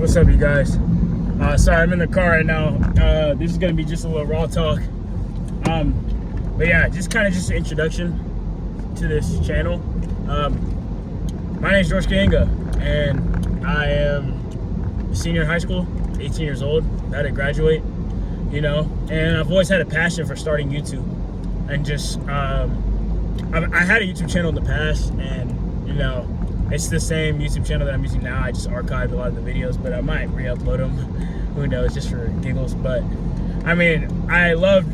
What's up, you guys? Sorry, I'm in the car right now. This is gonna be just a little raw talk. But yeah, just an introduction to this channel. My name is George Kahinga, and I am a senior in high school, 18 years old, about to graduate, and I've always had a passion for starting YouTube. And just, I had a YouTube channel in the past, and it's the same YouTube channel that I'm using now. I just archived a lot of the videos, but I might re-upload them. Who knows, just for giggles. But I mean, I loved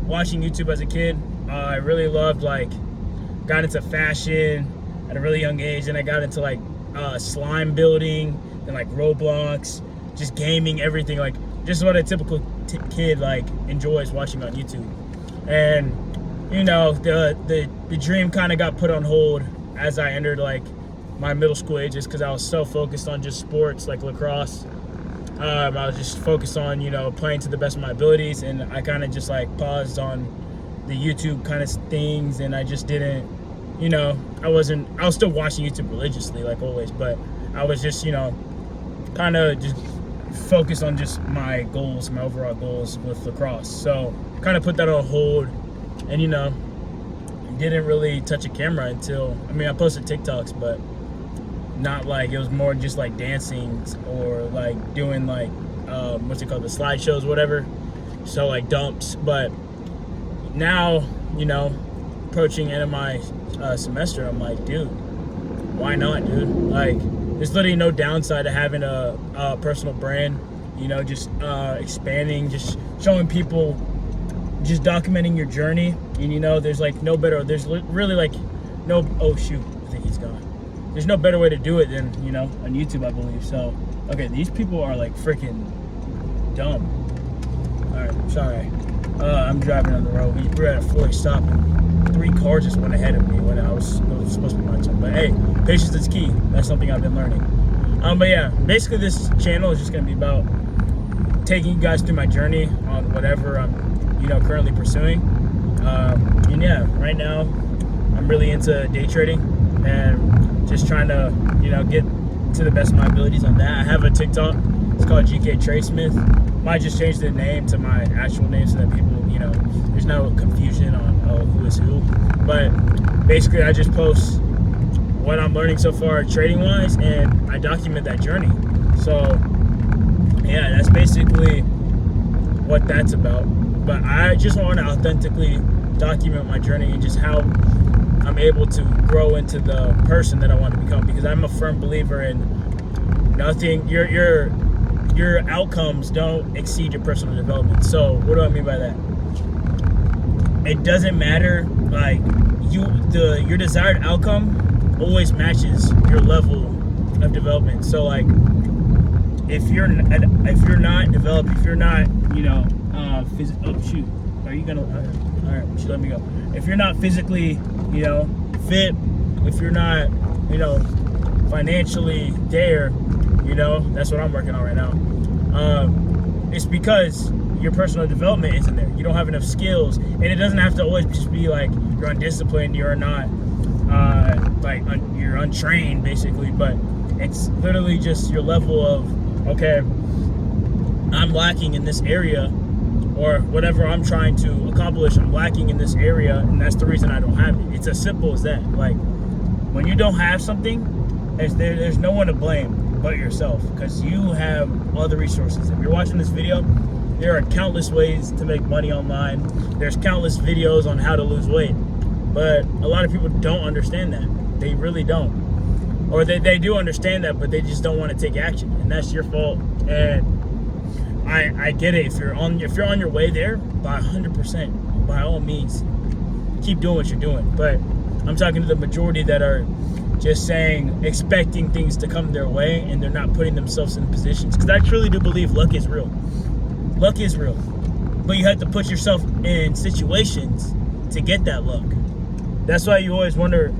watching YouTube as a kid. I really loved, got into fashion at a really young age, and I got into slime building and Roblox, just gaming, everything, just what a typical kid enjoys watching on YouTube. And the dream kind of got put on hold as I entered my middle school ages, because I was so focused on just sports like lacrosse. I was just focused on playing to the best of my abilities, and I kind of just paused on the YouTube kind of things, and I just didn't, I was still watching YouTube religiously like always, but I was just kind of just focused on just my goals, my overall goals with lacrosse. So kind of put that on hold, and didn't really touch a camera until, I posted TikToks, but not it was more just dancing or doing what's it called, the slideshows, whatever. So dumps. But now, approaching end of my semester, I'm like, dude, why not, dude? There's literally no downside to having a personal brand, just expanding, just showing people, just documenting your journey. And there's no better, there's really no, oh shoot, I think he's gone. There's no better way to do it than, on YouTube, I believe. So, okay, these people are freaking dumb. All right, sorry. I'm driving on the road. We're at a 40 stop, and 3 cars just went ahead of me when I was supposed to be my turn. But hey, patience is key. That's something I've been learning. But yeah, basically this channel is just gonna be about taking you guys through my journey on whatever I'm, currently pursuing. And yeah, right now I'm really into day trading and just trying to, get to the best of my abilities on that. I have a TikTok. It's called GK Tradesmith. Might just change the name to my actual name so that people, there's no confusion on who is who. But basically, I just post what I'm learning so far trading-wise, and I document that journey. So yeah, that's basically what that's about. But I just want to authentically document my journey and just how I'm able to grow into the person that I want to become, because I'm a firm believer in nothing, your outcomes don't exceed your personal development. So what do I mean by that? It doesn't matter, your desired outcome always matches your level of development. So if you're not developed, if you're not oh shoot, are you gonna all right, she let me go. If you're not physically fit, if you're not financially there, that's what I'm working on right now. It's because your personal development isn't there. You don't have enough skills, and it doesn't have to always just be you're undisciplined, you're not you're untrained basically, but it's literally just your level of, okay, I'm lacking in this area, or whatever I'm trying to accomplish, I'm lacking in this area, and that's the reason I don't have it. It's as simple as that. When you don't have something, there's no one to blame but yourself, because you have all the resources. If you're watching this video, there are countless ways to make money online. There's countless videos on how to lose weight, but a lot of people don't understand that. They really don't. Or they do understand that, but they just don't want to take action, and that's your fault. And I get it. If you're on your way there, by 100%, by all means, keep doing what you're doing. But I'm talking to the majority that are just expecting things to come their way, and they're not putting themselves in positions. Because I truly do believe luck is real. Luck is real, but you have to put yourself in situations to get that luck. That's why you always wonder.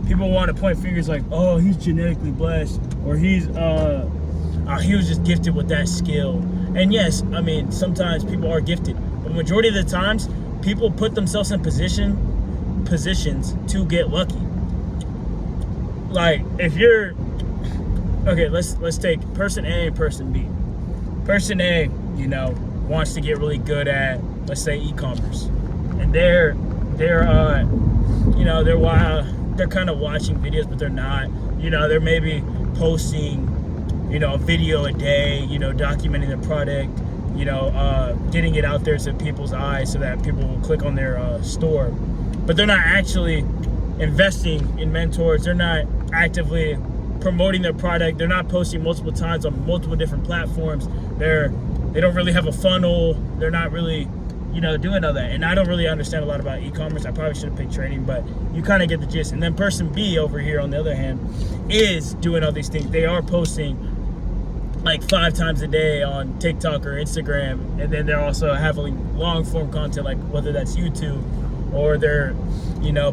People want to point fingers oh, he's genetically blessed, or he was just gifted with that skill. And yes, sometimes people are gifted, but majority of the times, people put themselves in positions to get lucky. If you're okay, let's take person A and person B. Person A, you know, wants to get really good at, let's say, e-commerce, and they're you know, they're kind of watching videos, but they're not, you know, they're maybe posting, you know, a video a day, you know, documenting the product, you know, getting it out there to people's eyes so that people will click on their store, but they're not actually investing in mentors. They're not actively promoting their product. They're not posting multiple times on multiple different platforms. They don't really have a funnel. They're not really, you know, doing all that. And I don't really understand a lot about e-commerce. I probably should have picked trading, but you kind of get the gist. And then person B over here, on the other hand, is doing all these things. They are posting like 5 times a day on TikTok or Instagram, and then they're also having long form content, like whether that's YouTube, or they're, you know,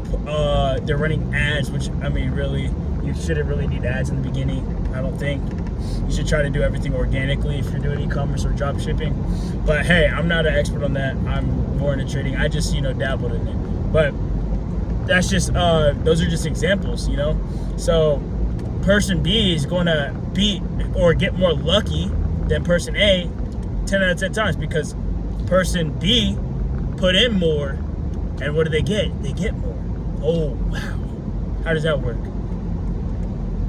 they're running ads, which, I mean, really, you shouldn't really need ads in the beginning, I don't think. You should try to do everything organically if you're doing e-commerce or drop shipping. But hey, I'm not an expert on that. I'm more into trading. I just, you know, dabbled in it. But that's just, those are just examples, you know? So person B is going to beat or get more lucky than person A 10 out of 10 times, because person B put in more, and what do they get? They get more. Oh, wow. How does that work?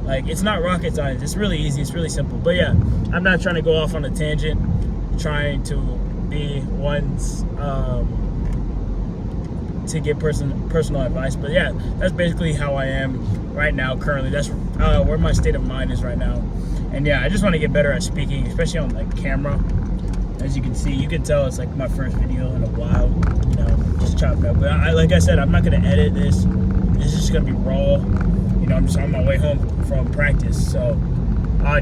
Like, it's not rocket science. It's really easy. It's really simple. But yeah, I'm not trying to go off on a tangent, trying to be one's, to give personal advice. But yeah, that's basically how I am right now, currently. That's where my state of mind is right now. And yeah, I just want to get better at speaking, especially on like camera. As you can see, you can tell it's like my first video in a while, you know, just chopped up. But like I said, I'm not going to edit this. This is just going to be raw. You know, I'm just on my way home from practice. So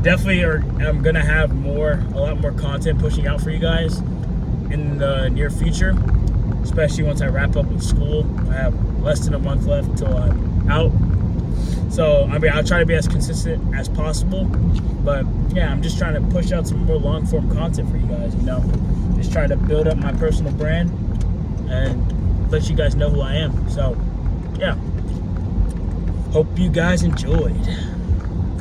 definitely I'm going to have a lot more content pushing out for you guys in the near future, especially once I wrap up with school. I have less than a month left until I'm out. So, I mean, I'll try to be as consistent as possible. But yeah, I'm just trying to push out some more long form content for you guys, you know. Just try to build up my personal brand and let you guys know who I am. So, yeah. Hope you guys enjoyed.